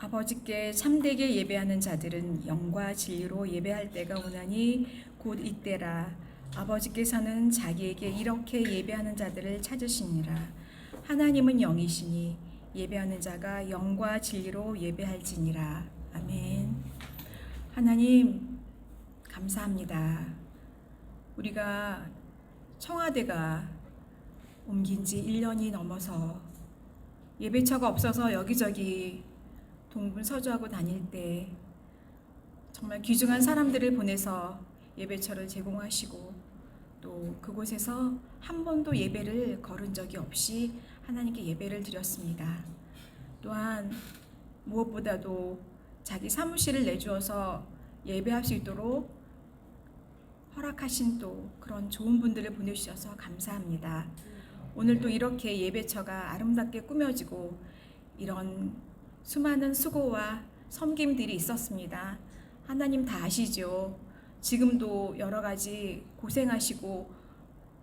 아버지께 참되게 예배하는 자들은 영과 진리로 예배할 때가 오나니 곧 이때라. 아버지께서는 자기에게 이렇게 예배하는 자들을 찾으시니라. 하나님은 영이시니 예배하는 자가 영과 진리로 예배할지니라. 아멘. 하나님 감사합니다. 우리가 청와대가 옮긴 지 1년이 넘어서 예배처가 없어서 여기저기 동분서주하고 다닐 때 정말 귀중한 사람들을 보내서 예배처를 제공하시고 또 그곳에서 한 번도 예배를 거른 적이 없이 하나님께 예배를 드렸습니다. 또한 무엇보다도 자기 사무실을 내주어서 예배할 수 있도록 허락하신 또 그런 좋은 분들을 보내주셔서 감사합니다. 오늘도 이렇게 예배처가 아름답게 꾸며지고 이런 수많은 수고와 섬김들이 있었습니다. 하나님 다 아시죠? 지금도 여러 가지 고생하시고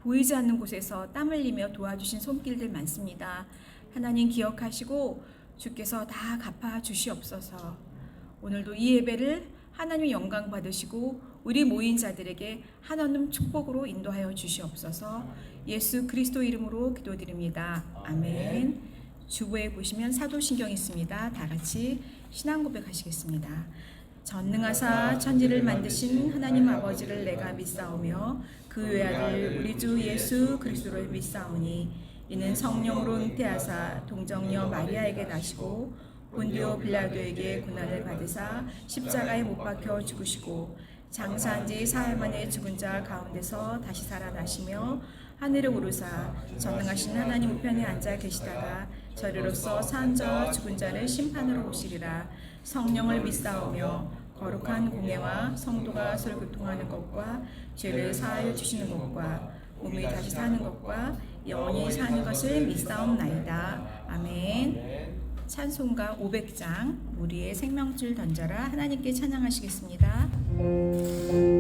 보이지 않는 곳에서 땀 흘리며 도와주신 손길들 많습니다. 하나님 기억하시고 주께서 다 갚아 주시옵소서. 오늘도 이 예배를 하나님 영광 받으시고 우리 모인 자들에게 하나님 축복으로 인도하여 주시옵소서. 예수 그리스도 이름으로 기도드립니다. 아멘. 주보에 보시면 사도신경 있습니다. 다 같이 신앙 고백하시겠습니다. 전능하사 천지를 만드신 하나님 아버지를 내가 믿사오며 그 외아들 우리 주 예수 그리스도를 믿사오니 이는 성령으로 잉태하사 동정녀 마리아에게 나시고 본디오 빌라도에게 고난을 받으사 십자가에 못 박혀 죽으시고 장사한 지 사흘 만에 죽은 자 가운데서 다시 살아나시며 하늘에 오르사 전능하신 하나님 우편에 앉아 계시다가 저리로서 산 자와 죽은 자를 심판으로 오시리라. 성령을 믿사오며 거룩한 공예와 성도가 서로 교통하는 것과 죄를 사하여 주시는 것과 몸이 다시 사는 것과 영원히 사는 것을 믿사옵나이다. 아멘. 찬송가 500장 우리의 생명줄 던져라 하나님께 찬양하시겠습니다. 이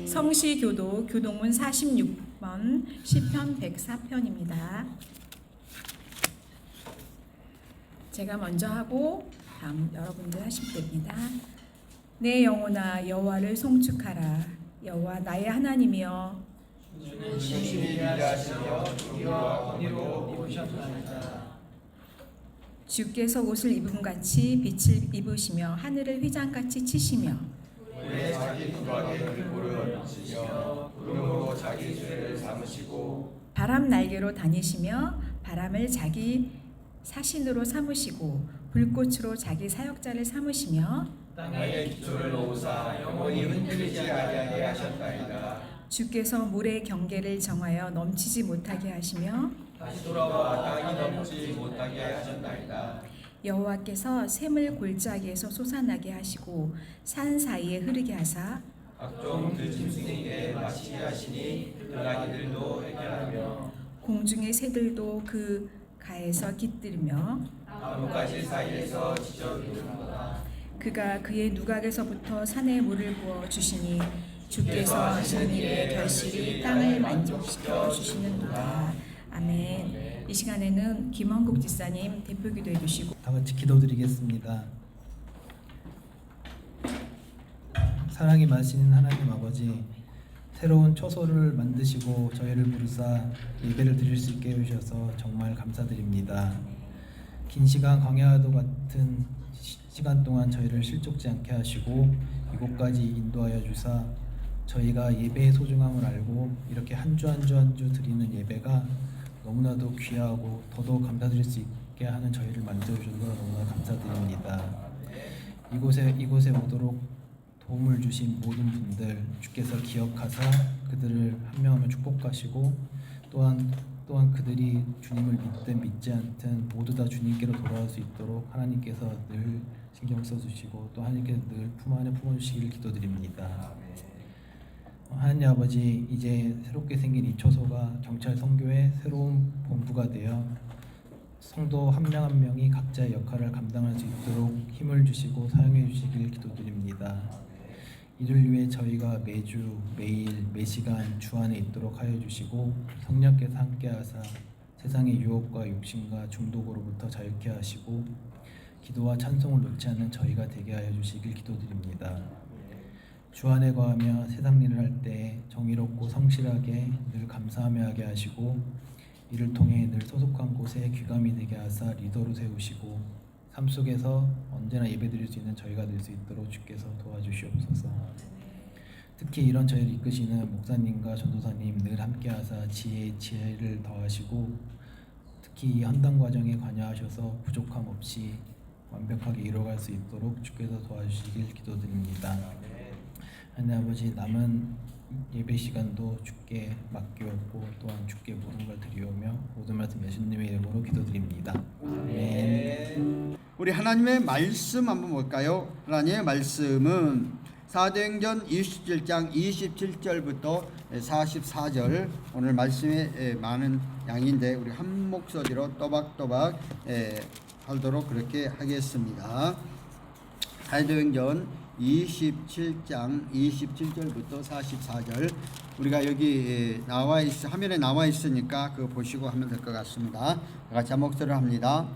성시교도 교동문 46번 시편 104편입니다. 제가 먼저 하고 다음 여러분들 하시면 됩니다. 내 영혼아 여호와를 송축하라. 여호와 나의 하나님이여 주님이 위대하시며 주기와 공의로 입으셨나이다. 주께서 옷을 입음같이 빛을 입으시며 하늘을 휘장같이 치시며 왜 자기 두각의 얼굴을 비치며 구름으로 자기 죄를 삼으시고 바람 날개로 다니시며 바람을 자기 사신으로 삼으시고 불꽃으로 자기 사역자를 삼으시며 땅에 기초를 놓으사 영원히 흔들리지 아니하게 하셨나이다. 주께서 물의 경계를 정하여 넘치지 못하게 하시며 다시 돌아와 땅이 넘지 못하게 하셨나이다. 여호와께서 샘을 골짜기에서 솟아나게 하시고 산 사이에 흐르게 하사 각종 들짐승에게 마시게 하시니 들나귀들도 해결하며 공중의 새들도 그 가에서 깃들며 나뭇가지 사이에서 지저귀는도다. 그가 그의 누각에서부터 산에 물을 부어 주시니 주께서 하시는 일의 결실이 땅을 만족시켜 주시는도다. 아멘. 이 시간에는 김원국 지사님 대표 기도해 주시고 다 같이 기도드리겠습니다. 사랑이 많으신 하나님 아버지, 새로운 초소를 만드시고 저희를 부르사 예배를 드릴 수 있게 해주셔서 정말 감사드립니다. 긴 시간 광야와도 같은 시간 동안 저희를 실족지 않게 하시고 이곳까지 인도하여 주사 저희가 예배의 소중함을 알고 이렇게 한 주 한 주 한 주 드리는 예배가 너무나도 귀하고 더더욱 감사드릴 수 있게 하는 저희를 만들어주셔서 너무나 감사드립니다. 이곳에 오도록 도움을 주신 모든 분들 주께서 기억하사 그들을 한 명 한 명 축복하시고 또한 그들이 주님을 믿든 믿지 않든 모두 다 주님께로 돌아올 수 있도록 하나님께서 늘 신경 써주시고 또 하나님께서 늘 품 안에 품어주시기를 기도드립니다. 하나님 아버지, 이제 새롭게 생긴 이 초소가 경찰 선교의 새로운 본부가 되어 성도 한 명 한 명이 각자의 역할을 감당할 수 있도록 힘을 주시고 사용해 주시길 기도드립니다. 이를 위해 저희가 매주 매일 매시간 주 안에 있도록 하여 주시고 성령께서 함께하사 세상의 유혹과 욕심과 중독으로부터 자유케 하시고 기도와 찬송을 놓지 않는 저희가 되게 하여 주시길 기도드립니다. 주 안에 거하며 세상 일을 할 때 정의롭고 성실하게 늘 감사하며 하게 하시고 이를 통해 늘 소속한 곳에 귀감이 되게 하사 리더로 세우시고 삶 속에서 언제나 예배드릴 수 있는 저희가 될 수 있도록 주께서 도와주시옵소서. 특히 이런 저희를 이끄시는 목사님과 전도사님 늘 함께하사 지혜를 더하시고 특히 이 헌당 과정에 관여하셔서 부족함 없이 완벽하게 이루어갈 수 있도록 주께서 도와주시길 기도드립니다. 하나님 아버지, 남은 예배 시간도 주께 맡기었고 또한 주께 모든 걸 드리오며 모든 말씀 예수님의 이름으로 기도드립니다. 아멘. 우리 하나님의 말씀 한번 볼까요? 하나님의 말씀은 사도행전 27장 27절부터 44절 오늘 말씀에 많은 양인데 우리 한 목소리로 또박또박 하도록 그렇게 하겠습니다. 사도행전 27장 27절부터 44절 우리가 여기 화면에 나와 있으니까 그거 보시고 하면 될 것 같습니다. 같이 한 목소리로 합니다.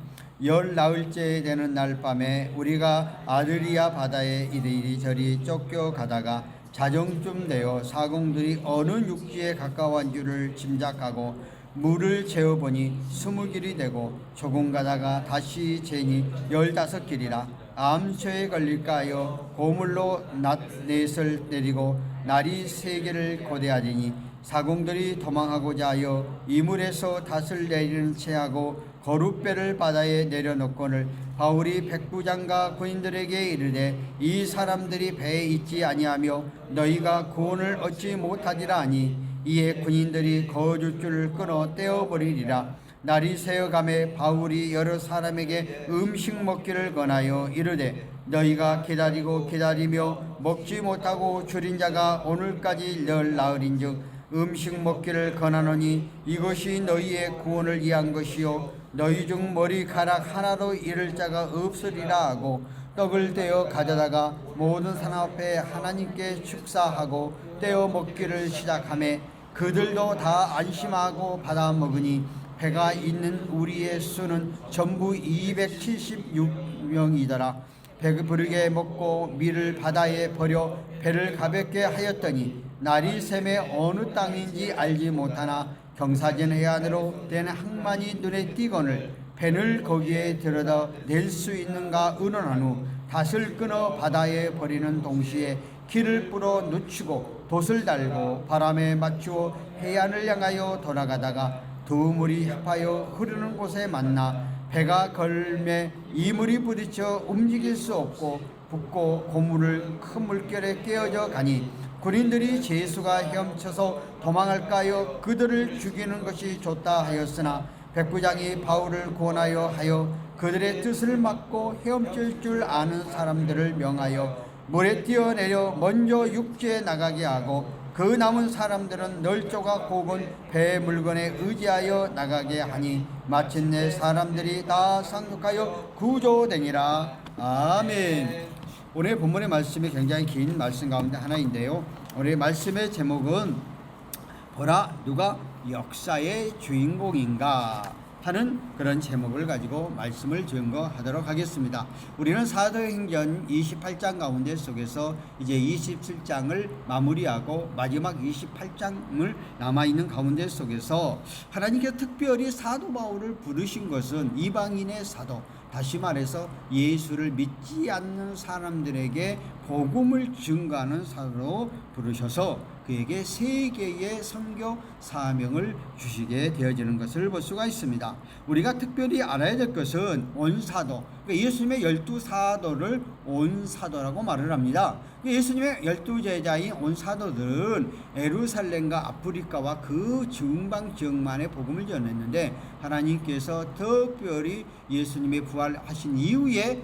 열 나흘째 되는 날 밤에 우리가 아드리아 바다에 이리저리 쫓겨가다가 자정쯤 되어 사공들이 어느 육지에 가까운 줄을 짐작하고 물을 재어보니 20길이 되고 조금 가다가 다시 재니 15길이라 암초에 걸릴까 하여 고물로 낫넷을 내리고 날이 3개를 고대하리니 사공들이 도망하고자 하여 이물에서 닷을 내리는 채하고 거룻배를 바다에 내려놓거늘 바울이 백부장과 군인들에게 이르되 이 사람들이 배에 있지 아니하며 너희가 구원을 얻지 못하리라 하니 이에 군인들이 거주줄을 끊어 떼어버리리라. 날이 새어가매 바울이 여러 사람에게 음식 먹기를 권하여 이르되 너희가 기다리며 먹지 못하고 줄인 자가 오늘까지 열 나흘인즉 음식 먹기를 권하노니 이것이 너희의 구원을 위한 것이요 너희 중 머리카락 하나도 잃을 자가 없으리라 하고 떡을 떼어 가져다가 모든 사람 앞에 하나님께 축사하고 떼어 먹기를 시작하매 그들도 다 안심하고 받아 먹으니 배가 있는 우리의 수는 전부 276명이더라. 배부르게 먹고 밀을 바다에 버려 배를 가볍게 하였더니 날이 새매 어느 땅인지 알지 못하나 경사진 해안으로 된 항만이 눈에 띄거늘 배를 거기에 들여다 낼 수 있는가 의논한 후 닷을 끊어 바다에 버리는 동시에 길을 뿌려 늦추고 돛을 달고 바람에 맞추어 해안을 향하여 돌아가다가 두 물이 합하여 흐르는 곳에 만나 배가 걸매 이물이 부딪혀 움직일 수 없고 붓고 고물을 큰 물결에 깨어져 가니 군인들이 제수가 헤엄쳐서 도망할까요? 그들을 죽이는 것이 좋다 하였으나 백부장이 바울을 권하여 하여 그들의 뜻을 막고 헤엄칠 줄 아는 사람들을 명하여 물에 뛰어내려 먼저 육지에 나가게 하고 그 남은 사람들은 널조각 혹은 배 물건에 의지하여 나가게 하니 마침내 사람들이 다 상륙하여 구조되니라. 아멘. 오늘 본문의 말씀이 굉장히 긴 말씀 가운데 하나인데요. 오늘 말씀의 제목은 보라 누가 역사의 주인공인가 하는 그런 제목을 가지고 말씀을 증거하도록 하겠습니다. 우리는 사도행전 28장 가운데 속에서 이제 27장을 마무리하고 마지막 28장을 남아있는 가운데 속에서 하나님께서 특별히 사도 바울을 부르신 것은 이방인의 사도, 다시 말해서 예수를 믿지 않는 사람들에게 복음을 증거하는 사도로 부르셔서 그에게 세 개의 선교 사명을 주시게 되어지는 것을 볼 수가 있습니다. 우리가 특별히 알아야 될 것은 온사도, 그러니까 예수님의 12사도를 온사도라고 말을 합니다. 예수님의 12제자인 온사도들은 예루살렘과 아프리카와 그 지방 지역만의 복음을 전했는데 하나님께서 특별히 예수님의 부활하신 이후에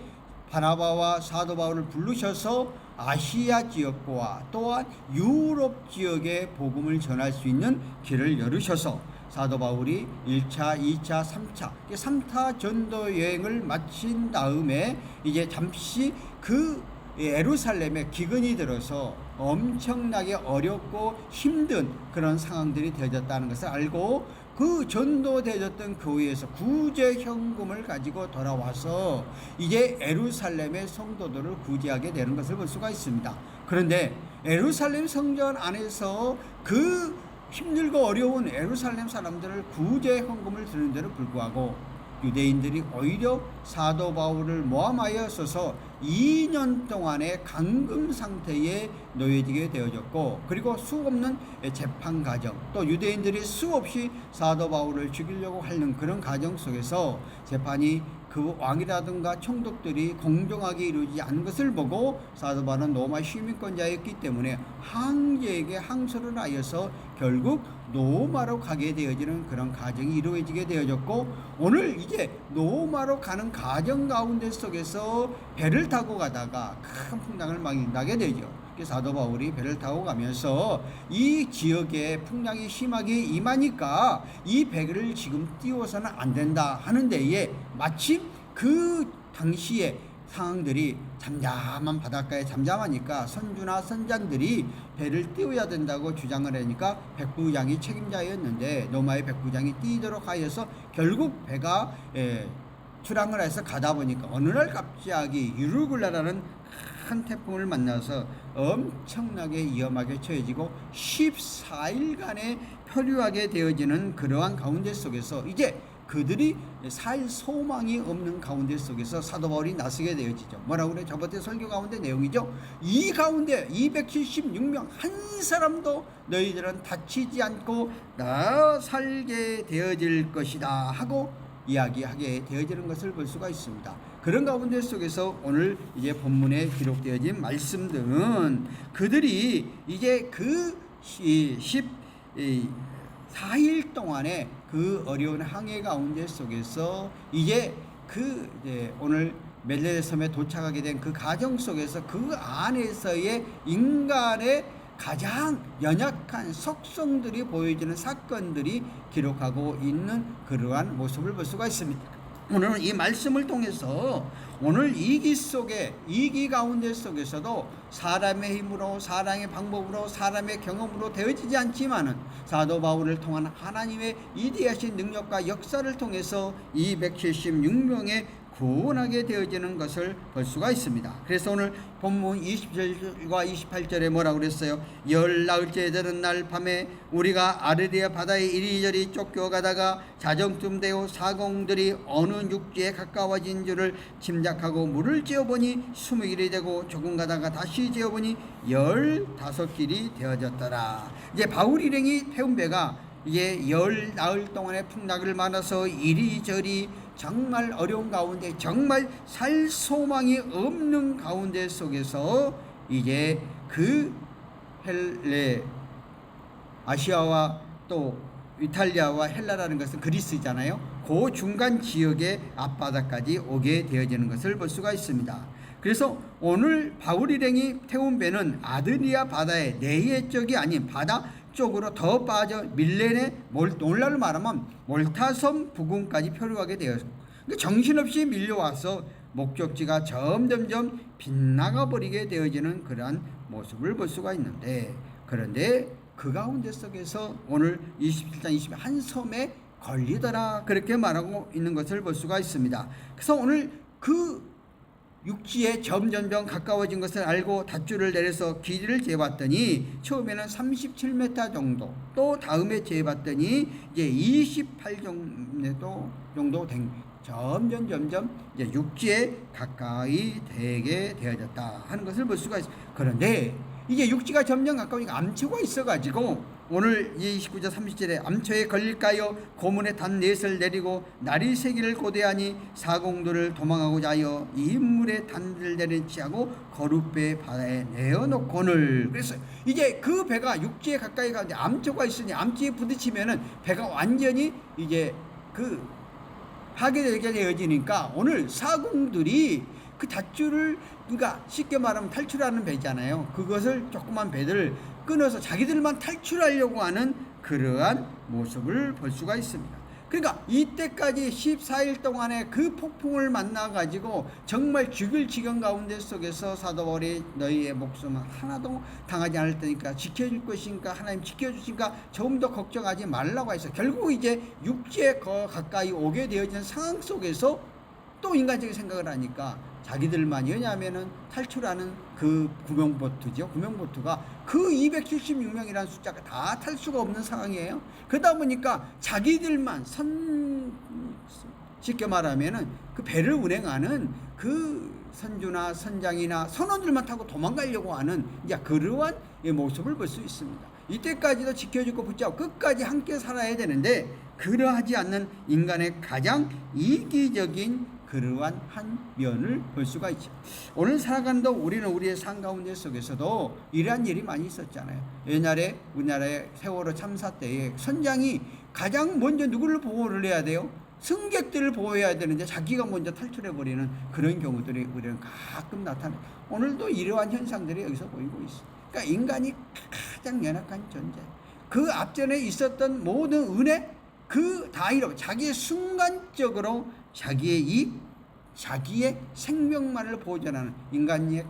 바나바와 사도 바울을 부르셔서 아시아 지역과 또한 유럽 지역의 복음을 전할 수 있는 길을 열으셔서 사도 바울이 1차, 2차, 3차 3차 전도 여행을 마친 다음에 이제 잠시 그 예루살렘에 기근이 들어서 엄청나게 어렵고 힘든 그런 상황들이 되어졌다는 것을 알고 그 전도되어졌던 교회에서 구제 현금을 가지고 돌아와서 이제 예루살렘의 성도들을 구제하게 되는 것을 볼 수가 있습니다. 그런데 예루살렘 성전 안에서 그 힘들고 어려운 예루살렘 사람들을 구제 헌금을 드리는 데도 불구하고 유대인들이 오히려 사도 바울을 모함하여 써서 2년 동안의 감금 상태에 놓여지게 되어졌고 그리고 수없는 재판 과정 또 유대인들이 수없이 사도 바울을 죽이려고 하는 그런 과정 속에서 재판이 그 왕이라든가 총독들이 공정하게 이루어지지 않은 것을 보고 사도 바울은 로마 시민권자였기 때문에 황제에게 항소를 하여서 결국 로마로 가게 되어지는 그런 과정이 이루어지게 되어졌고 오늘 이제 로마로 가는 과정 가운데 속에서 배를 타고 가다가 큰 풍랑을 만나게 되죠. 사도 바울이 배를 타고 가면서 이 지역에 풍랑이 심하게 임하니까 이 배를 지금 띄워서는 안 된다 하는 데에 마침 그 당시에 상황들이 잠잠한 바닷가에 잠잠하니까 선주나 선장들이 배를 띄워야 된다고 주장을 하니까 백부장이 책임자였는데 로마의 백부장이 띄도록 하여서 결국 배가 출항을 해서 가다 보니까 어느 날 갑자기 유르굴라라는 큰 태풍을 만나서 엄청나게 위험하게 처해지고 14일간의 표류하게 되어지는 그러한 가운데 속에서 이제 그들이 살 소망이 없는 가운데 속에서 사도 바울이 나서게 되어지죠. 뭐라고 그래? 저번에 설교 가운데 내용이죠. 이 가운데 276명 한 사람도 너희들은 다치지 않고 나 살게 되어질 것이다 하고 이야기하게 되어지는 것을 볼 수가 있습니다. 그런 가운데 속에서 오늘 이제 본문에 기록되어진 말씀들은 그들이 이제 그 14일 동안에 그 어려운 항해 가운데 속에서 이제 오늘 멜레데 섬에 도착하게 된 그 과정 속에서 그 안에서의 인간의 가장 연약한 속성들이 보여지는 사건들이 기록하고 있는 그러한 모습을 볼 수가 있습니다. 오늘은 이 말씀을 통해서 오늘 이기 가운데 속에서도 사람의 힘으로, 사람의 방법으로, 사람의 경험으로 되어지지 않지만은 사도 바울을 통한 하나님의 이대하신 능력과 역사를 통해서 276명의 구원하게 되어지는 것을 볼 수가 있습니다. 그래서 오늘 본문 27절과 28절에 뭐라고 그랬어요? 열 나흘째 되는 날 밤에 우리가 아르디아 바다에 이리저리 쫓겨가다가 자정쯤 되어 사공들이 어느 육지에 가까워진 줄을 짐작하고 물을 찌어보니 20길이 되고 조금 가다가 다시 찌어보니 15길이 되어졌더라. 이제 바울 일행이 태운 배가 이제 열 나흘 동안의 풍랑을 만나서 이리저리 정말 어려운 가운데, 정말 살 소망이 없는 가운데 속에서 이제 그 아시아와 또 이탈리아와 헬라라는 것은 그리스잖아요. 그 중간 지역의 앞바다까지 오게 되어지는 것을 볼 수가 있습니다. 그래서 오늘 바울 일행이 태운 배는 아드리아 바다의 내해 쪽이 아닌 바다 쪽으로 더 빠져 밀레네 오늘날로 말하면 몰타섬 부근까지 표류하게 되었고, 정신없이 밀려와서 목적지가 점점점 빗나가 버리게 되어지는 그러한 모습을 볼 수가 있는데, 그런데 그 가운데 속에서 오늘 27장 20한 한 섬에 걸리더라 그렇게 말하고 있는 것을 볼 수가 있습니다. 그래서 오늘 그 육지에 점점점 가까워진 것을 알고 닷줄을 내려서 길이를 재봤더니 처음에는 37m 정도, 또 다음에 재봤더니 이제 28m 정도 된, 점점 이제 육지에 가까이 되게 되어졌다 하는 것을 볼 수가 있습니다. 그런데 이제 육지가 점점 가까우니까 암초가 있어가지고 오늘 29절 30절에 암초에 걸릴까요? 고문에 단 넷을 내리고 날이 새기를 고대하니 사공들을 도망하고자 하여 인물의 단들을 내리치하고 거룻배 바다에 내어놓고는. 그래서 이제 그 배가 육지에 가까이 가는데 암초가 있으니 암초에 부딪히면은 배가 완전히 이제 그 파괴되게 되어지니까 오늘 사공들이 그 닷줄을, 그러니까 쉽게 말하면 탈출하는 배잖아요. 그것을 조그만 배들을 끊어서 자기들만 탈출하려고 하는 그러한 모습을 볼 수가 있습니다. 그러니까 이때까지 14일 동안의 그 폭풍을 만나가지고 정말 죽일 지경 가운데 속에서 사도 바울이 너희의 목숨은 하나도 당하지 않을 테니까 지켜줄 것이니까 하나님 지켜주시니까 조금 더 걱정하지 말라고 해서 결국 이제 육지에 가까이 오게 되어진 상황 속에서 또 인간적인 생각을 하니까 자기들만이, 왜냐하면은 탈출하는 그 구명보트죠. 구명보트가 그 276명이라는 숫자가 다 탈 수가 없는 상황이에요. 그러다 보니까 자기들만 쉽게 말하면은 그 배를 운행하는 그 선주나 선장이나 선원들만 타고 도망가려고 하는 이제 그러한 모습을 볼 수 있습니다. 이때까지도 지켜주고 붙잡고 끝까지 함께 살아야 되는데 그러하지 않는 인간의 가장 이기적인 그러한 한 면을 볼 수가 있죠. 오늘 살아가는 우리는 우리의 삶 가운데 속에서도 이러한 일이 많이 있었잖아요. 옛날에 우리나라의 세월호 참사 때에 선장이 가장 먼저 누구를 보호를 해야 돼요? 승객들을 보호해야 되는데 자기가 먼저 탈출해버리는 그런 경우들이 우리는 가끔 나타나요. 오늘도 이러한 현상들이 여기서 보이고 있어요. 그러니까 인간이 가장 연약한 존재, 그 앞전에 있었던 모든 은혜 그 다 잃어 자기의 순간적으로 자기의 이익, 자기의 생명만을 보존하는 인간의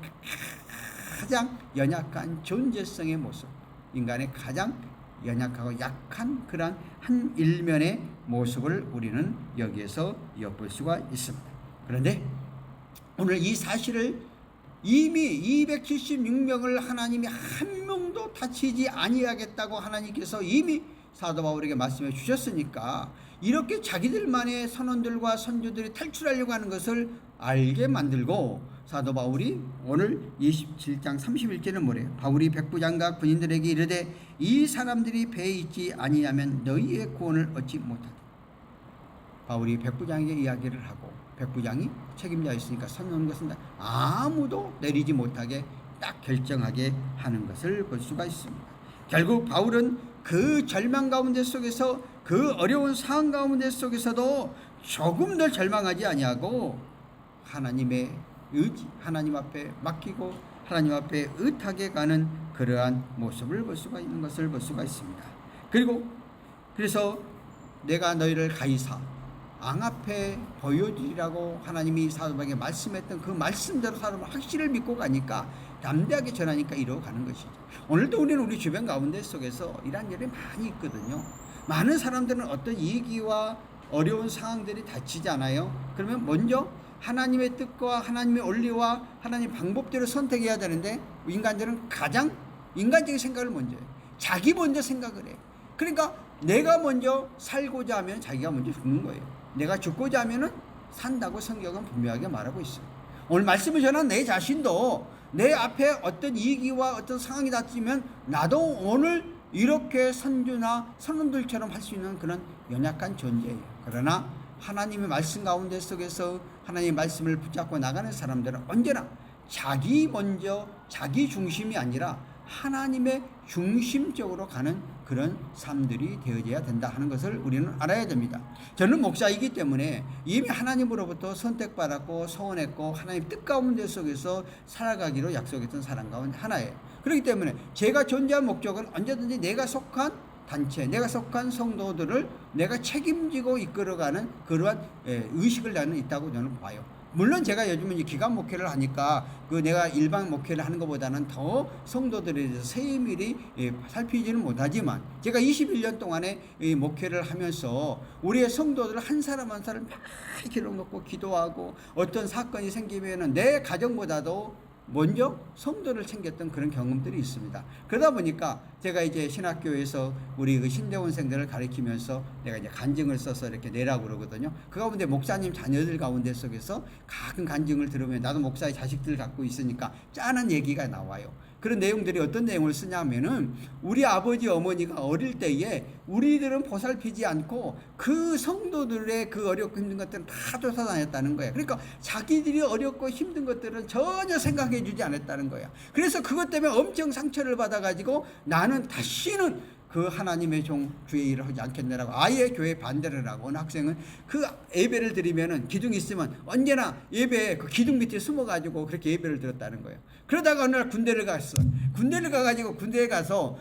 가장 연약한 존재성의 모습, 인간의 가장 연약하고 약한 그런 한 일면의 모습을 우리는 여기에서 엿볼 수가 있습니다. 그런데 오늘 이 사실을 이미 276명을 하나님이 한 명도 다치지 아니하겠다고 하나님께서 이미 사도 바울에게 말씀해 주셨으니까 이렇게 자기들만의 선원들과 선주들이 탈출하려고 하는 것을 알게 만들고 사도 바울이 오늘 27장 31절은 뭐래요? 바울이 백부장과 군인들에게 이르되 이 사람들이 배에 있지 아니하면 너희의 구원을 얻지 못하다. 바울이 백부장에게 이야기를 하고 백부장이 책임자 있으니까 선언한 것은 아무도 내리지 못하게 딱 결정하게 하는 것을 볼 수가 있습니다. 결국 바울은 그 절망 가운데 속에서 그 어려운 상황 가운데 속에서도 조금 더 절망하지 아니하고 하나님의 의지, 하나님 앞에 맡기고 하나님 앞에 의탁해 가는 그러한 모습을 볼 수가 있는 것을 볼 수가 있습니다. 그리고 그래서 내가 너희를 가이사 앙 앞에 보여주리라고 하나님이 사도바에게 말씀했던 그 말씀대로 사람은 확실을 믿고 가니까 담대하게 전하니까 이루어가는 것이죠. 오늘도 우리는 우리 주변 가운데 속에서 이런 일이 많이 있거든요. 많은 사람들은 어떤 위기와 어려운 상황들이 닥치지 않아요. 그러면 먼저 하나님의 뜻과 하나님의 원리와 하나님의 방법대로 선택해야 되는데 인간들은 가장 인간적인 생각을 먼저 해요. 자기 먼저 생각을 해요. 그러니까 내가 먼저 살고자 하면 자기가 먼저 죽는 거예요. 내가 죽고자 하면은 산다고 성경은 분명하게 말하고 있어요. 오늘 말씀을 전한 내 자신도 내 앞에 어떤 위기와 어떤 상황이 닥치면 나도 오늘 이렇게 선주나 선원들처럼 할 수 있는 그런 연약한 존재예요. 그러나 하나님의 말씀 가운데 속에서 하나님의 말씀을 붙잡고 나가는 사람들은 언제나 자기 먼저 자기 중심이 아니라 하나님의 중심적으로 가는 그런 삶들이 되어져야 된다 하는 것을 우리는 알아야 됩니다. 저는 목사이기 때문에 이미 하나님으로부터 선택받았고 소원했고 하나님 뜻 가운데 속에서 살아가기로 약속했던 사람 가운데 하나예요. 그렇기 때문에 제가 존재한 목적은 언제든지 내가 속한 단체, 내가 속한 성도들을 내가 책임지고 이끌어가는 그러한 의식을 나는 있다고 저는 봐요. 물론 제가 요즘은 이제 기간 목회를 하니까 내가 일반 목회를 하는 것보다는 더 성도들에 대해서 세밀히 살피지는 못하지만 제가 21년 동안에 목회를 하면서 우리의 성도들 한 사람 한 사람 막 길러놓고 기도하고 어떤 사건이 생기면은 내 가정보다도 먼저 성도를 챙겼던 그런 경험들이 있습니다. 그러다 보니까 제가 이제 신학교에서 우리 그 신대원생들을 가르치면서 내가 이제 간증을 써서 이렇게 내라고 그러거든요. 그 가운데 목사님 자녀들 가운데 속에서 가끔 간증을 들으면 나도 목사의 자식들 갖고 있으니까 짠한 얘기가 나와요. 그런 내용들이 어떤 내용을 쓰냐면은 우리 아버지 어머니가 어릴 때에 우리들은 보살피지 않고 그 성도들의 그 어렵고 힘든 것들은 다 쫓아다녔다는 거예요. 그러니까 자기들이 어렵고 힘든 것들은 전혀 생각해 주지 않았다는 거예요. 그래서 그것 때문에 엄청 상처를 받아가지고 나는 다시는 그 하나님의 종 주의 일을 하지 않겠느라고 아예 교회 반대를 하고 어느 학생은 그 예배를 드리면은 기둥이 있으면 언제나 예배에 그 기둥 밑에 숨어가지고 그렇게 예배를 드렸다는 거예요. 그러다가 어느 날 군대를 갔어. 군대를 가가지고 군대에 가서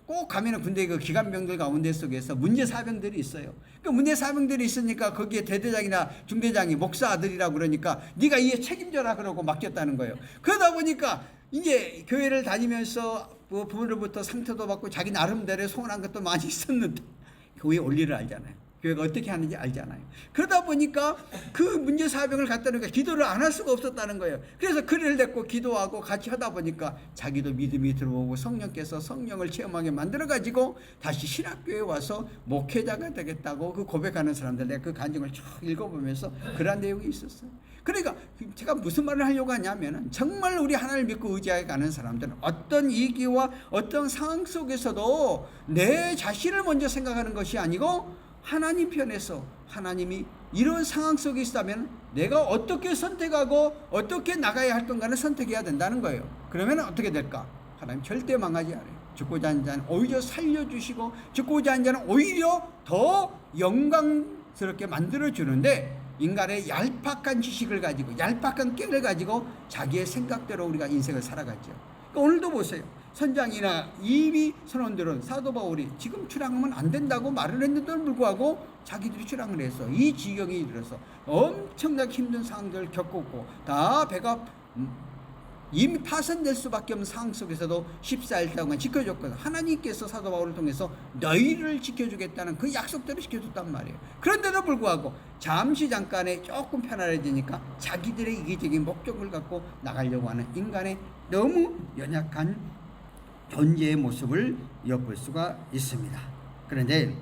꼭 가면은 군대 그 기관병들 가운데 속에서 문제 사병들이 있어요. 그 문제 사병들이 있으니까 거기에 대대장이나 중대장이 목사 아들이라고 그러니까 네가 이에 책임져라 그러고 맡겼다는 거예요. 그러다 보니까 이제 교회를 다니면서 부모로부터 상처도 받고 자기 나름대로 소원한 것도 많이 있었는데 교회 원리를 알잖아요. 교회가 어떻게 하는지 알잖아요. 그러다 보니까 그 문제 사병을 갖다 놓으니까 기도를 안 할 수가 없었다는 거예요. 그래서 그를 데리고 기도하고 같이 하다 보니까 자기도 믿음이 들어오고 성령께서 성령을 체험하게 만들어가지고 다시 신학교에 와서 목회자가 되겠다고 그 고백하는 사람들 내가 그 간증을 쭉 읽어보면서 그런 내용이 있었어요. 그러니까 제가 무슨 말을 하려고 하냐면은 정말 우리 하나님을 믿고 의지하게 가는 사람들은 어떤 위기와 어떤 상황 속에서도 내 자신을 먼저 생각하는 것이 아니고 하나님 편에서 하나님이 이런 상황 속에 있다면 내가 어떻게 선택하고 어떻게 나가야 할 건가를 선택해야 된다는 거예요. 그러면 어떻게 될까? 하나님 절대 망하지 않아요. 죽고자 하는 자는 오히려 살려주시고 죽고자 하는 자는 오히려 더 영광스럽게 만들어주는데 인간의 얄팍한 지식을 가지고 얄팍한 깨를 가지고 자기의 생각대로 우리가 인생을 살아가죠. 그러니까 오늘도 보세요. 선장이나 이미 선원들은 사도 바울이 지금 출항하면 안 된다고 말을 했는데도 불구하고 자기들이 출항을 해서 이 지경에 이르러서 엄청나게 힘든 상황들을 겪었고 다 배가 이미 파손될 수밖에 없는 상황 속에서도 14일 동안 지켜줬거든. 하나님께서 사도 바울을 통해서 너희를 지켜주겠다는 그 약속대로 지켜줬단 말이에요. 그런데도 불구하고 잠시 잠깐에 조금 편안해지니까 자기들의 이기적인 목적을 갖고 나가려고 하는 인간의 너무 연약한 존재의 모습을 엿볼 수가 있습니다. 그런데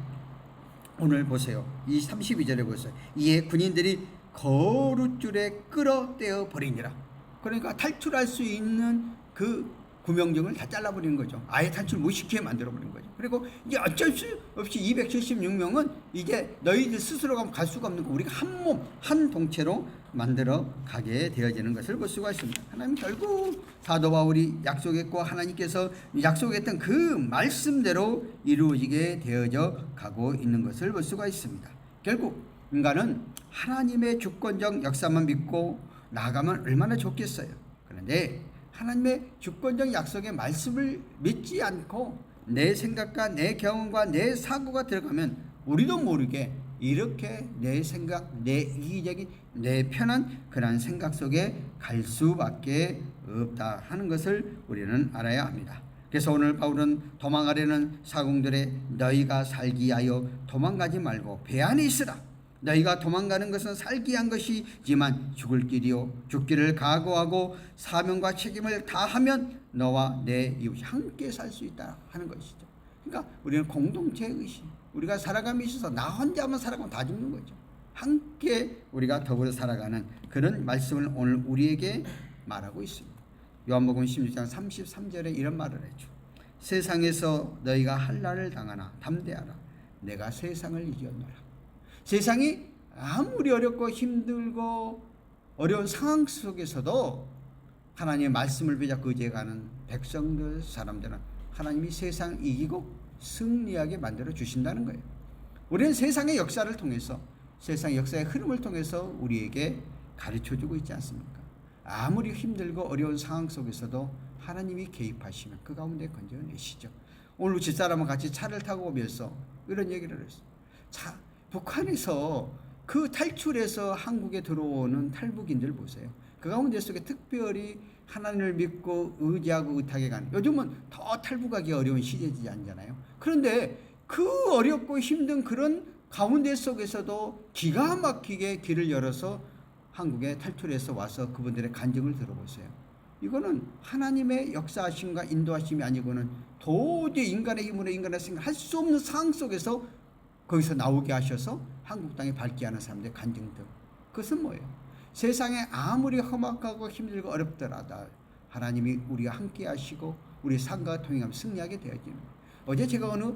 오늘 보세요. 이 32절에 보세요. 이에 군인들이 거룻줄에 끌어떼어 버리니라. 그러니까 탈출할 수 있는 그 구명정을 다 잘라버리는 거죠. 아예 탈출 못 시키게 만들어버린 거죠. 그리고 이제 어쩔 수 없이 276명은 이제 너희들 스스로가 갈 수가 없는 거 우리가 한 몸, 한 동체로 만들어 가게 되어지는 것을 볼 수가 있습니다. 하나님 결국 사도 바울이 약속했고 하나님께서 약속했던 그 말씀대로 이루어지게 되어져 가고 있는 것을 볼 수가 있습니다. 결국 인간은 하나님의 주권적 역사만 믿고 나가면 얼마나 좋겠어요. 그런데 하나님의 주권적 약속의 말씀을 믿지 않고 내 생각과 내 경험과 내 사고가 들어가면 우리도 모르게 이렇게 내 생각, 내 이기적인, 내 편한 그런 생각 속에 갈 수밖에 없다 하는 것을 우리는 알아야 합니다. 그래서 오늘 바울은 도망가려는 사공들의 너희가 살기 위하여 도망가지 말고 배 안에 있으라. 너희가 도망가는 것은 살기 위한 것이지만 죽을 길이요 죽기를 각오하고 사명과 책임을 다하면 너와 내 이웃이 함께 살 수 있다 하는 것이죠. 그러니까 우리는 공동체 의식, 우리가 살아감에 있어서 나 혼자만 살아가면 다 죽는 거죠. 함께 우리가 더불어 살아가는 그런 말씀을 오늘 우리에게 말하고 있습니다. 요한복음 16장 33절에 이런 말을 해줘. 세상에서 너희가 한란을 당하나 담대하라. 내가 세상을 이겼노라. 세상이 아무리 어렵고 힘들고 어려운 상황 속에서도 하나님의 말씀을 붙잡고 의지해가는 백성들, 사람들은 하나님이 세상 이기고 승리하게 만들어 주신다는 거예요. 우리는 세상의 역사를 통해서, 세상 역사의 흐름을 통해서 우리에게 가르쳐주고 있지 않습니까? 아무리 힘들고 어려운 상황 속에서도 하나님이 개입하시면 그 가운데 건져내시죠. 오늘 집사람과 같이 차를 타고 오면서 이런 얘기를 했어요. 북한에서 그 탈출해서 한국에 들어오는 탈북인들 보세요. 그 가운데 속에 특별히 하나님을 믿고 의지하고 의탁해 가는, 요즘은 더 탈북하기 어려운 시대지 않잖아요. 그런데 그 어렵고 힘든 그런 가운데 속에서도 기가 막히게 길을 열어서 한국에 탈출해서 와서 그분들의 간증을 들어보세요. 이거는 하나님의 역사하심과 인도하심이 아니고는 도저히 인간의 힘으로 인간의 생각 할 수 없는 상황 속에서 거기서 나오게 하셔서 한국 땅에 밝게 하는 사람들의 간증들. 그것은 뭐예요? 세상에 아무리 험악하고 힘들고 어렵더라도 하나님이 우리와 함께 하시고 우리 삶과 통행하며 승리하게 되어지는 거예요. 어제 제가 어느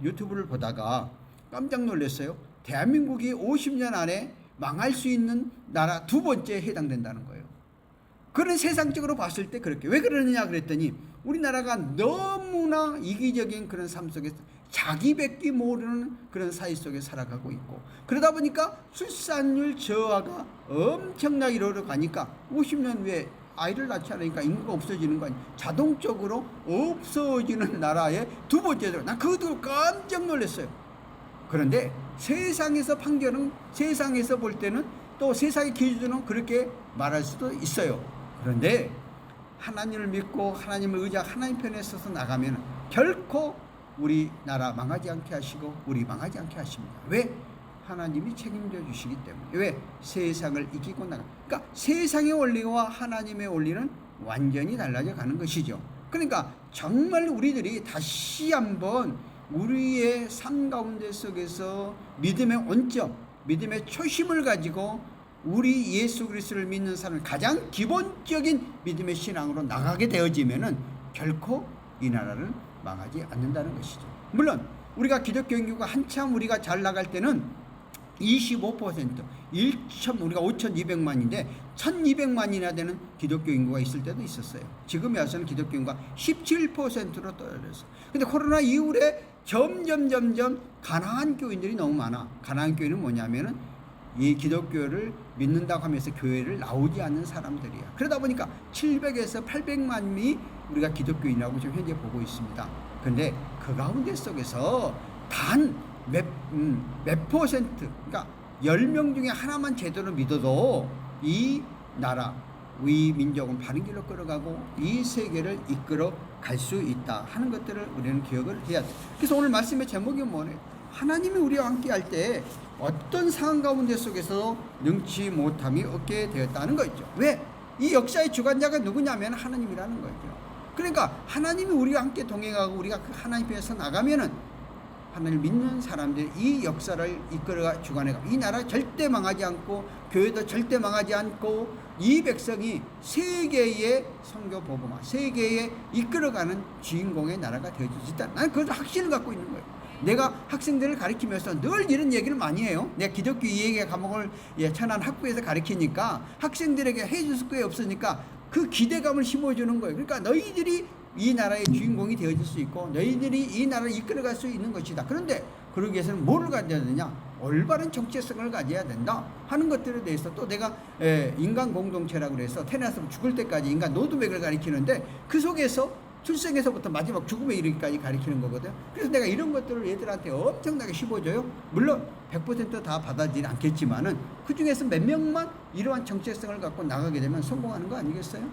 유튜브를 보다가 깜짝 놀랐어요. 대한민국이 50년 안에 망할 수 있는 나라 두 번째에 해당된다는 거예요. 그런 세상적으로 봤을 때 그렇게. 왜 그러느냐 그랬더니 우리나라가 너무나 이기적인 그런 삶 속에서 자기밖에 모르는 그런 사회 속에 살아가고 있고, 그러다 보니까 출산율 저하가 엄청나게 이루어가니까 50년 후에 아이를 낳지 않으니까 인구가 없어지는 거 아니에요. 자동적으로 없어지는 나라의 두 번째로. 난 그것도 깜짝 놀랐어요. 그런데 세상에서 판결은, 세상에서 볼 때는 또 세상의 기준은 그렇게 말할 수도 있어요. 그런데 하나님을 믿고 하나님을 의지하고 하나님 편에 서서 나가면 결코 우리나라 망하지 않게 하시고 우리 망하지 않게 하십니다. 왜? 하나님이 책임져 주시기 때문에. 왜? 세상을 이기고 나가. 그러니까 세상의 원리와 하나님의 원리는 완전히 달라져 가는 것이죠. 그러니까 정말 우리들이 다시 한번 우리의 삶 가운데 속에서 믿음의 원점, 믿음의 초심을 가지고 우리 예수 그리스도를 믿는 사람을 가장 기본적인 믿음의 신앙으로 나가게 되어지면은 결코 이 나라를 망하지 않는다는 것이죠. 물론 우리가 기독교 인구가 한참 우리가 잘 나갈 때는 25%, 우리가 5,200만인데 1,200만이나 되는 기독교 인구가 있을 때도 있었어요. 지금에 와서는 기독교 인구가 17%로 떨어졌어요. 근데 코로나 이후에 점점 가난한 교인들이 너무 많아. 가난한 교인은 뭐냐면은 이 기독교를 믿는다고 하면서 교회를 나오지 않는 사람들이야. 그러다 보니까 700에서 800만이 우리가 기독교인이라고 지금 현재 보고 있습니다. 근데 그 가운데 속에서 단 몇 퍼센트, 그러니까 10명 중에 하나만 제대로 믿어도 이 나라, 이 민족은 바른 길로 끌어가고 이 세계를 이끌어 갈 수 있다 하는 것들을 우리는 기억을 해야 돼. 그래서 오늘 말씀의 제목이 뭐냐? 하나님이 우리와 함께 할 때 어떤 상황 가운데 속에서 능치 못함이 없게 되었다는 거죠. 왜? 이 역사의 주관자가 누구냐면 하나님이라는 거죠. 그러니까 하나님이 우리와 함께 동행하고 우리가 그 하나님 편에서 나가면은 하나님을 믿는 사람들이 이 역사를 이끌어가 주관해가고 이 나라 절대 망하지 않고 교회도 절대 망하지 않고 이 백성이 세계의 선교 복음화, 세계에 이끌어가는 주인공의 나라가 되어질 수 있다. 나는 그것을 확신을 갖고 있는 거예요. 내가 학생들을 가르치면서 늘 이런 얘기를 많이 해요. 내가 기독교 이해계 과목을 천안 학부에서 가르치니까 학생들에게 해줄 게 없으니까 그 기대감을 심어주는 거예요. 그러니까 너희들이 이 나라의 주인공이 되어질 수 있고 너희들이 이 나라를 이끌어갈 수 있는 것이다. 그런데 그러기 위해서는 뭐를 가져야 되냐? 올바른 정체성을 가져야 된다 하는 것들에 대해서 또 내가 인간 공동체라고 해서 태어나서 죽을 때까지 인간 노드백을 가리키는데 그 속에서 출생에서부터 마지막 죽음에 이르기까지 가리키는 거거든. 그래서 내가 이런 것들을 얘들한테 엄청나게 씹어줘요. 물론 100% 다 받아들이지 않겠지만은 그 중에서 몇 명만 이러한 정체성을 갖고 나가게 되면 성공하는 거 아니겠어요?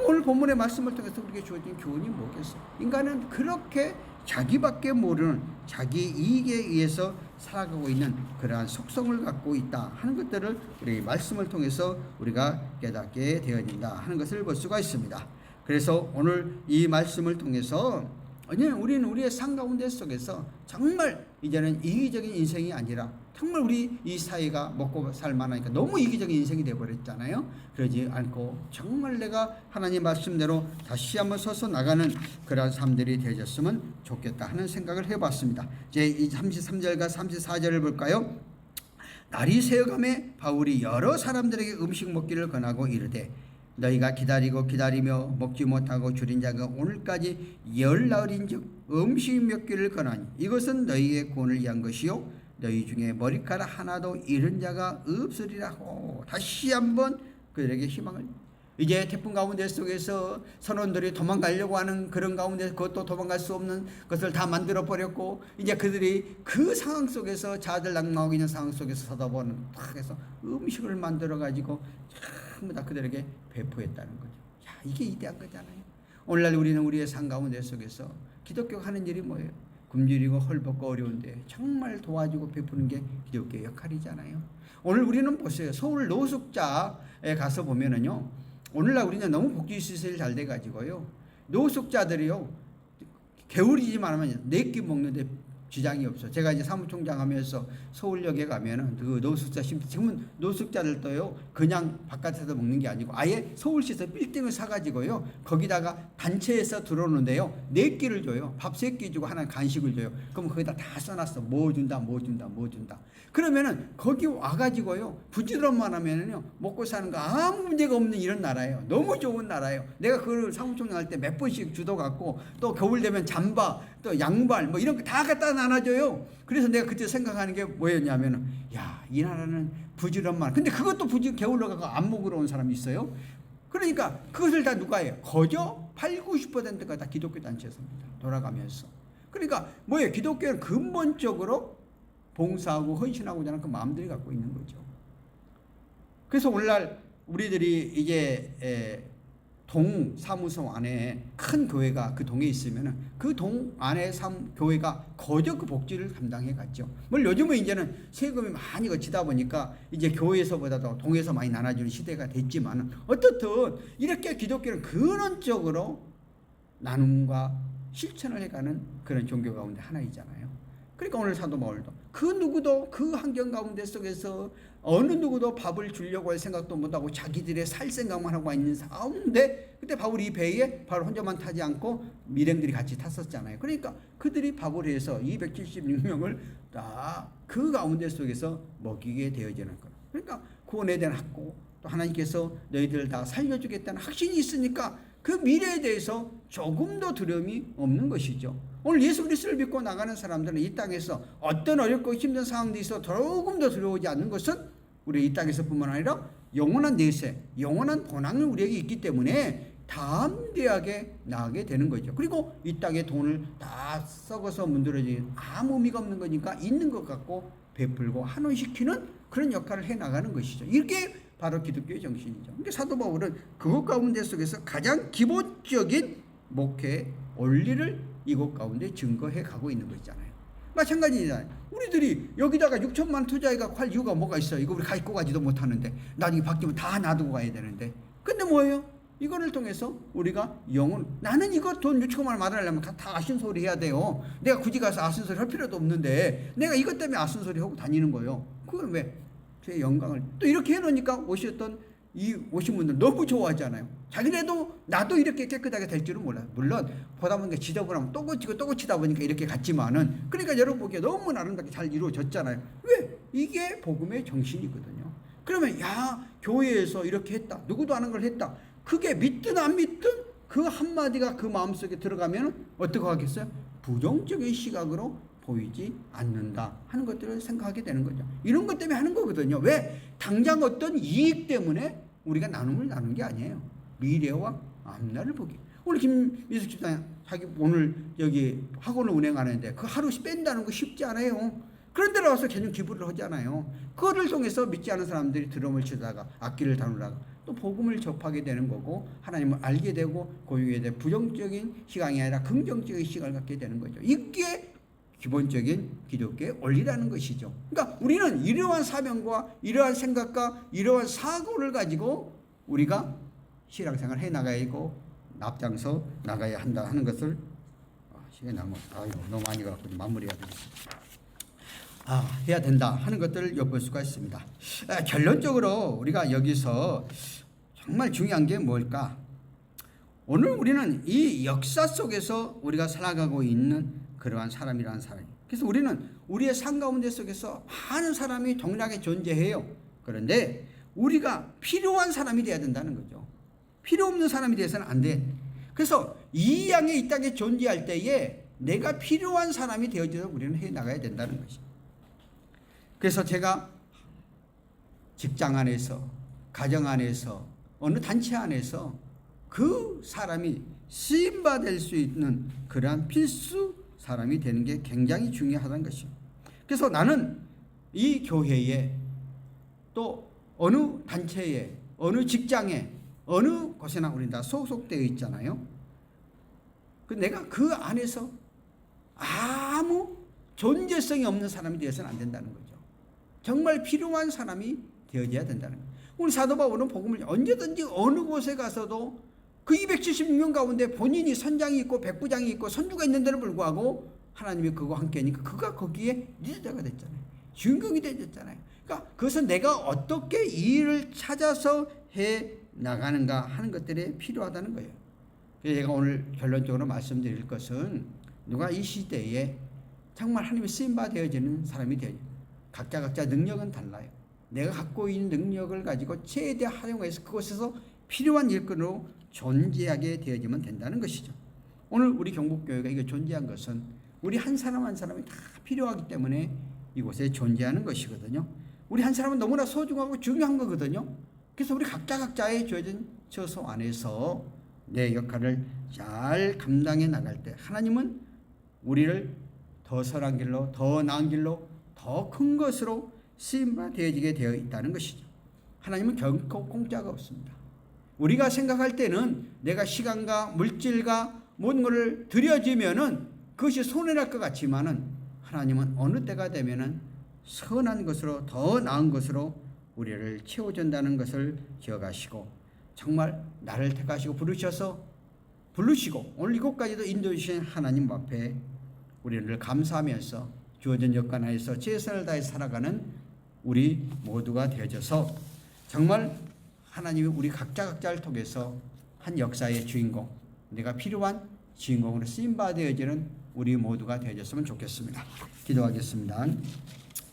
오늘 본문의 말씀을 통해서 우리에게 주어진 교훈이 뭐겠어? 인간은 그렇게 자기밖에 모르는 자기 이익에 의해서 살아가고 있는 그러한 속성을 갖고 있다 하는 것들을 우리 말씀을 통해서 우리가 깨닫게 되어진다 하는 것을 볼 수가 있습니다. 그래서 오늘 이 말씀을 통해서 우리는 우리의 삶 가운데 속에서 정말 이제는 이기적인 인생이 아니라 정말 우리 이 사회가 먹고 살 만하니까 너무 이기적인 인생이 되어버렸잖아요. 그러지 않고 정말 내가 하나님 말씀대로 다시 한번 서서 나가는 그런 삶들이 되어졌으면 좋겠다 하는 생각을 해봤습니다. 이제 이 33절과 34절을 볼까요? 날이 새어감에 바울이 여러 사람들에게 음식 먹기를 권하고 이르되 너희가 기다리고 기다리며 먹지 못하고 줄인 자가 오늘까지 열나흘인즉 음식 몇 끼를 권하니 이것은 너희의 구원을 위한 것이요 너희 중에 머리카락 하나도 잃은 자가 없으리라 하고 다시 한번 그들에게 희망을 이제 태풍 가운데 속에서 선원들이 도망가려고 하는 그런 가운데 그것도 도망갈 수 없는 것을 다 만들어 버렸고 이제 그들이 그 상황 속에서 자들 낙망하고 있는 상황 속에서 서다보는 탁 해서 음식을 만들어 가지고 전부 다 그들에게 배포했다는 거죠. 야, 이게 이대한 거잖아요. 오늘날 우리는 우리의 삶 가운데 속에서 기독교가 하는 일이 뭐예요? 굶주리고 헐벗고 어려운데 정말 도와주고 베푸는 게 기독교의 역할이잖아요. 오늘 우리는 보세요. 서울 노숙자에 가서 보면은요. 오늘날 우리는 너무 복지시설이 잘 돼가지고요. 노숙자들이요. 겨울이지만 하면 4끼 먹는데 지장이 없어. 제가 이제 사무총장 하면서 서울역에 가면은 그 노숙자 지금은 노숙자들도요 그냥 바깥에서 먹는 게 아니고 아예 서울시에서 빌딩을 사가지고요 거기다가 단체에서 들어오는데요 4끼를 줘요. 밥 3끼 주고 하나 간식을 줘요. 그럼 거기다 다 써놨어. 뭐 준다. 그러면은 거기 와가지고요 부지런만 하면은요 먹고 사는 거 아무 문제가 없는 이런 나라예요. 너무 좋은 나라예요. 내가 그걸 사무총장 할 때 몇 번씩 주도 갖고 또 겨울 되면 잠바 또 양발 뭐 이런 거 다 갖다 나눠줘요. 그래서 내가 그때 생각하는 게 뭐였냐면은 야, 이 나라는 부지런만. 근데 그것도 겨울로 가고 안 먹으러 온 사람이 있어요. 그러니까 그것을 다 누가 해요? 거저 80-90%가 다 기독교 단체에서입니다. 돌아가면서. 그러니까 뭐예요? 기독교는 근본적으로 봉사하고 헌신하고자 하는 그 마음들이 갖고 있는 거죠. 그래서 오늘날 우리들이 이제 동 사무소 안에 큰 교회가 그 동에 있으면은 그 동 안에 교회가 거저 그 복지를 감당해 갔죠. 물론 요즘은 이제는 세금이 많이 거치다 보니까 이제 교회에서보다도 동에서 많이 나눠주는 시대가 됐지만은 어떻든 이렇게 기독교는 근원적으로 나눔과 실천을 해가는 그런 종교 가운데 하나이잖아요. 그러니까 오늘 사도 바울도 그 누구도 그 환경 가운데 속에서 어느 누구도 밥을 주려고 할 생각도 못하고 자기들의 살 생각만 하고 있는 가운데 그때 바울이 이 배에 바로 혼자만 타지 않고 밀행들이 같이 탔었잖아요. 그러니까 그들이 밥을 해서 276명을 다 그 가운데 속에서 먹이게 되어지는 거예요. 그러니까 구원에 대한 확고 또 하나님께서 너희들 다 살려주겠다는 확신이 있으니까 그 미래에 대해서 조금도 두려움이 없는 것이죠. 오늘 예수 그리스도를 믿고 나가는 사람들은 이 땅에서 어떤 어렵고 힘든 상황들이 있어 조금도 두려워하지 않는 것은 우리 이 땅에서뿐만 아니라 영원한 내세, 영원한 본향은 우리에게 있기 때문에 담대하게 나가게 되는 거죠. 그리고 이 땅의 돈을 다 썩어서 문드러진 아무 의미가 없는 거니까 있는 것 갖고 베풀고 환원시키는 그런 역할을 해나가는 것이죠. 이게 바로 기독교의 정신이죠. 그러니까 사도 바울은 그것 가운데 속에서 가장 기본적인 목회 원리를 이곳 가운데 증거해 가고 있는 거 있잖아요. 마찬가지잖아요. 우리들이 여기다가 6천만 투자해가 할 이유가 뭐가 있어요? 이거 우리 갖고 가지도 못하는데 나중에 바뀌면 다 놔두고 가야 되는데. 근데 뭐예요? 이거를 통해서 우리가 나는 이거 돈 6천만 원 받으려면 다 아신소리 해야 돼요. 내가 굳이 가서 아신소리 할 필요도 없는데 내가 이것 때문에 아신소리 하고 다니는 거예요. 그걸 왜? 제 영광을 또 이렇게 해놓으니까 오신 분들 너무 좋아하잖아요. 자기네도 나도 이렇게 깨끗하게 될 줄은 몰라요. 물론 보다 보니까 지저분하면 또 고치다 보니까 이렇게 갔지만은 그러니까 여러분 보기에 너무 아름답게 잘 이루어졌잖아요. 왜? 이게 복음의 정신이거든요. 그러면 야 교회에서 이렇게 했다. 누구도 안 한 걸 했다. 그게 믿든 안 믿든 그 한마디가 그 마음속에 들어가면 어떻게 하겠어요? 부정적인 시각으로 보이지 않는다 하는 것들을 생각하게 되는 거죠. 이런 것 때문에 하는 거거든요. 왜? 당장 어떤 이익 때문에 우리가 나눔을 나눈 게 아니에요. 미래와 앞날을 보기. 오늘 김미숙 집사님 자기 오늘 여기 학원을 운행하는데 그 하루씩 뺀다는 거 쉽지 않아요. 그런데 나와서 개념 기부를 하잖아요. 그거를 통해서 믿지 않은 사람들이 드럼을 치다가 악기를 다루다가 또 복음을 접하게 되는 거고 하나님을 알게 되고 고유에 대해 부정적인 시각이 아니라 긍정적인 시각을 갖게 되는 거죠. 이게 기본적인 기독교의 원리라는 것이죠. 그러니까 우리는 이러한 사명과 이러한 생각과 이러한 사고를 가지고 우리가 신앙생활을 해 나가야 하고 앞장서 나가야 한다 하는 것을 시간이 너무 많이 가고 마무리해야 되겠습니다. 해야 된다 하는 것들을 엿볼 수가 있습니다. 결론적으로 우리가 여기서 정말 중요한 게 뭘까? 오늘 우리는 이 역사 속에서 우리가 살아가고 있는 그러한 사람이라는 사람이. 그래서 우리는 우리의 삶 가운데 속에서 많은 사람이 동일하게 존재해요. 그런데 우리가 필요한 사람이 되어야 된다는 거죠. 필요 없는 사람이 되어서는 안 돼. 그래서 이 양의 이 땅에 존재할 때에 내가 필요한 사람이 되어져서 우리는 해 나가야 된다는 것입니다. 그래서 제가 직장 안에서, 가정 안에서, 어느 단체 안에서 그 사람이 쓰임받을 수 있는 그러한 필수 사람이 되는 게 굉장히 중요하다는 것이죠. 그래서 나는 이 교회에 또 어느 단체에, 어느 직장에, 어느 곳에나 우리는 다 소속되어 있잖아요. 내가 그 안에서 아무 존재성이 없는 사람이 되어서는 안 된다는 거죠. 정말 필요한 사람이 되어져야 된다는 거예요. 우리 사도 바울은 복음을 언제든지 어느 곳에 가서도 그 276명 가운데 본인이 선장이 있고 백부장이 있고 선주가 있는데도 불구하고 하나님이 그와 함께하니까 그가 거기에 리더가 됐잖아요. 주인공이 되었잖아요. 그러니까 그것은 내가 어떻게 이 일을 찾아서 해 나가는가 하는 것들이 필요하다는 거예요. 그래서 제가 오늘 결론적으로 말씀드릴 것은 누가 이 시대에 정말 하나님의 쓰임받아 되어지는 사람이 되어요. 각자 능력은 달라요. 내가 갖고 있는 능력을 가지고 최대한 활용해서 그곳에서 필요한 일꾼으로 존재하게 되어지면 된다는 것이죠. 오늘 우리 경북교회가 이거 존재한 것은 우리 한 사람 한 사람이 다 필요하기 때문에 이곳에 존재하는 것이거든요. 우리 한 사람은 너무나 소중하고 중요한 거거든요. 그래서 우리 각자의 주어진 처소 안에서 내 역할을 잘 감당해 나갈 때 하나님은 우리를 더 선한 길로, 더 나은 길로, 더 큰 것으로 쓰임받아 되어지게 되어 있다는 것이죠. 하나님은 결코 공짜가 없습니다. 우리가 생각할 때는 내가 시간과 물질과 모든 것을 들여지면은 그것이 손해날 것 같지만은 하나님은 어느 때가 되면은 선한 것으로 더 나은 것으로 우리를 채워준다는 것을 기억하시고 정말 나를 택하시고 부르시고 오늘 이곳까지도 인도해 주신 하나님 앞에 우리를 감사하면서 주어진 여건 하에서 최선을 다해 살아가는 우리 모두가 되어져서 정말 하나님이 우리 각자를 통해서 한 역사의 주인공, 내가 필요한 주인공으로 쓰임받아 되어지는 우리 모두가 되어졌으면 좋겠습니다. 기도하겠습니다.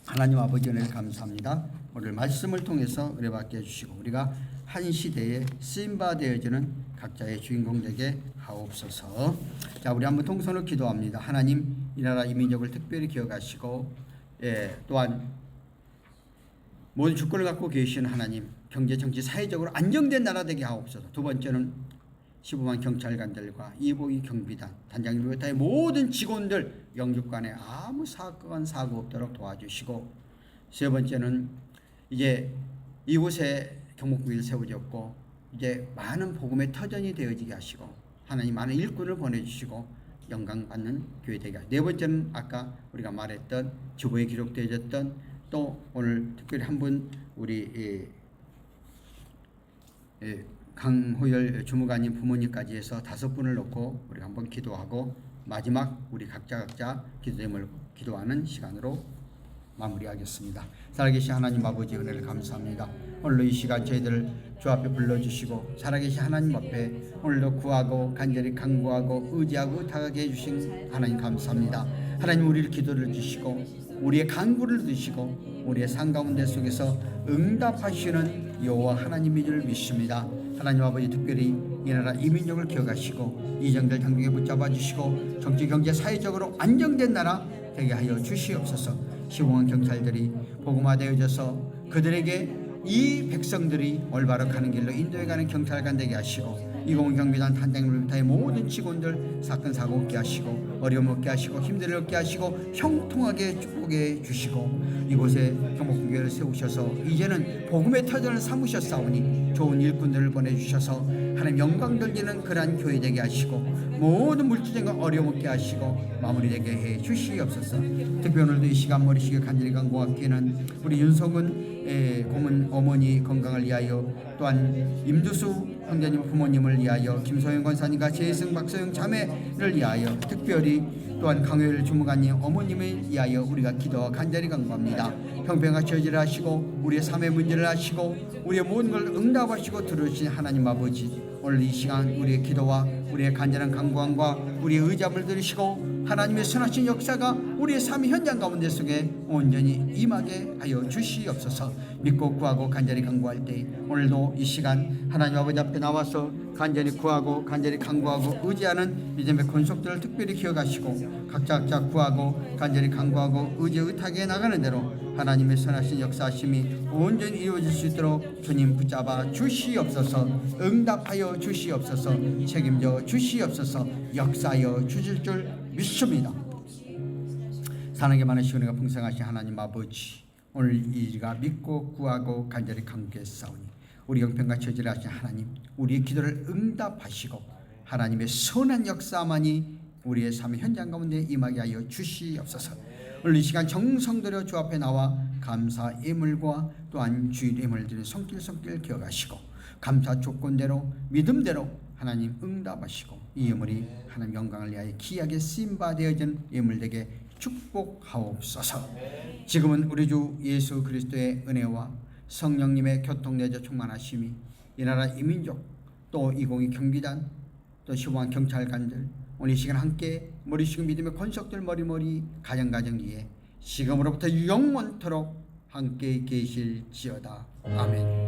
하나님 아버지 은혜를 감사합니다. 오늘 말씀을 통해서 은혜받게 해주시고 우리가 한 시대에 쓰임받아 되어지는 각자의 주인공 되게 하옵소서. 자, 우리 한번 통성으로 기도합니다. 하나님 이 나라 이 민족을 특별히 기억하시고 또한 모든 주권을 갖고 계신 하나님 경제 정치 사회적으로 안정된 나라 되게 하옵소서. 두 번째는 15만 경찰관들과 이보이 경비단 단장님 외타의 모든 직원들 영주관에 아무 사건 사고 없도록 도와주시고 세 번째는 이제 이곳에 경복궁이 세워졌고 이제 많은 복음의 터전이 되어지게 하시고 하나님 많은 일꾼을 보내주시고 영광받는 교회 되게 하시고 네 번째는 아까 우리가 말했던 주보에 기록되어졌던 또 오늘 특별히 한 분 우리 강호열 주무관님 부모님까지 해서 5분을 놓고 우리가 한번 기도하고 마지막 우리 각자 기도 제목을 기도하는 시간으로 마무리하겠습니다. 살아계신 하나님 아버지 은혜를 감사합니다. 오늘도 이 시간 저희들을 주 앞에 불러주시고 살아계신 하나님 앞에 오늘도 구하고 간절히 간구하고 의지하고 다가게 해주신 하나님 감사합니다. 하나님 우리를 기도를 주시고 우리의 간구를 들으시고 우리의 삶 가운데 속에서 응답하시는 여호와 하나님인 줄 믿습니다. 하나님 아버지 특별히 이 나라 이 민족을 기억하시고 이정들 장벽에 붙잡아 주시고 정치 경제 사회적으로 안정된 나라 되게 하여 주시옵소서. 15만 경찰들이 복음화되어져서 그들에게 이 백성들이 올바로 가는 길로 인도해 가는 경찰관 되게 하시고 20 경비단 탄장님부터의 모든 직원들 사건 사고 없게 하시고 어려움 없게 하시고 힘들 없게 하시고 형통하게 축복해 주시고 이곳에 경복궁교회를 세우셔서 이제는 복음의 터전을 삼으셨사오니 좋은 일꾼들을 보내주셔서 하나님 영광 돌리는 그러한 교회 되게 하시고 모든 물질적인 어려움 없게 하시고 마무리되게 해 주시옵소서. 특히 오늘도 이 시간 머리식에 간절히 간구하기는 우리 윤성은 고문 어머니 건강을 위하여 또한 임두수 형제님 부모님을 위하여 김소영 권사님과 재승 박소영 자매를 위하여 특별히 또한 강효일 주무관님 어머님을 위하여 우리가 기도와 간절히 간구합니다. 형편과 처지를 하시고 우리의 삶의 문제를 하시고 우리의 모든 걸 응답하시고 들어주신 하나님 아버지, 오늘 이 시간 우리의 기도와 우리의 간절한 간구함과 우리의 의잡을 들으시고 하나님의 선하신 역사가 우리의 삶의 현장 가운데 속에 온전히 임하게 하여 주시옵소서. 믿고 구하고 간절히 간구할 때 오늘도 이 시간 하나님 아버지 앞에 나와서 간절히 구하고 간절히 간구하고 의지하는 믿음의 권속들을 특별히 기억하시고 각자 구하고 간절히 간구하고 의탁에 나가는 대로 하나님의 선하신 역사하심이 온전히 이루어질 수 있도록 주님 붙잡아 주시옵소서. 응답하여 주시옵소서. 책임져 주시옵소서. 역사하여 주실 줄 믿습니다. 사랑에 많으시고 은혜가 풍성하신 하나님 아버지, 오늘 이가 믿고 구하고 간절히 간구했사오니 우리 형편과 처지를 하신 하나님, 우리의 기도를 응답하시고 하나님의 선한 역사만이 우리의 삶의 현장 가운데 임하게 하여 주시옵소서. 오늘 이 시간 정성 들여 주 앞에 나와 감사 예물과 또한 주일 예물 드리는 손길 기억하시고 감사 조건대로 믿음대로 하나님 응답하시고 이 예물이 하나님 영광을 위하여 귀하게 쓰임바 되어진 예물 되게 축복하옵소서. 지금은 우리 주 예수 그리스도의 은혜와 성령님의 교통내조 충만하심이 이 나라 이민족 또 20 경비단 또 15만 경찰관들 오늘 이 시간 함께 머리식은 믿음의 권속들 머리머리 가정가정 위에 지금으로부터 영원토록 함께 계실지어다. 아멘.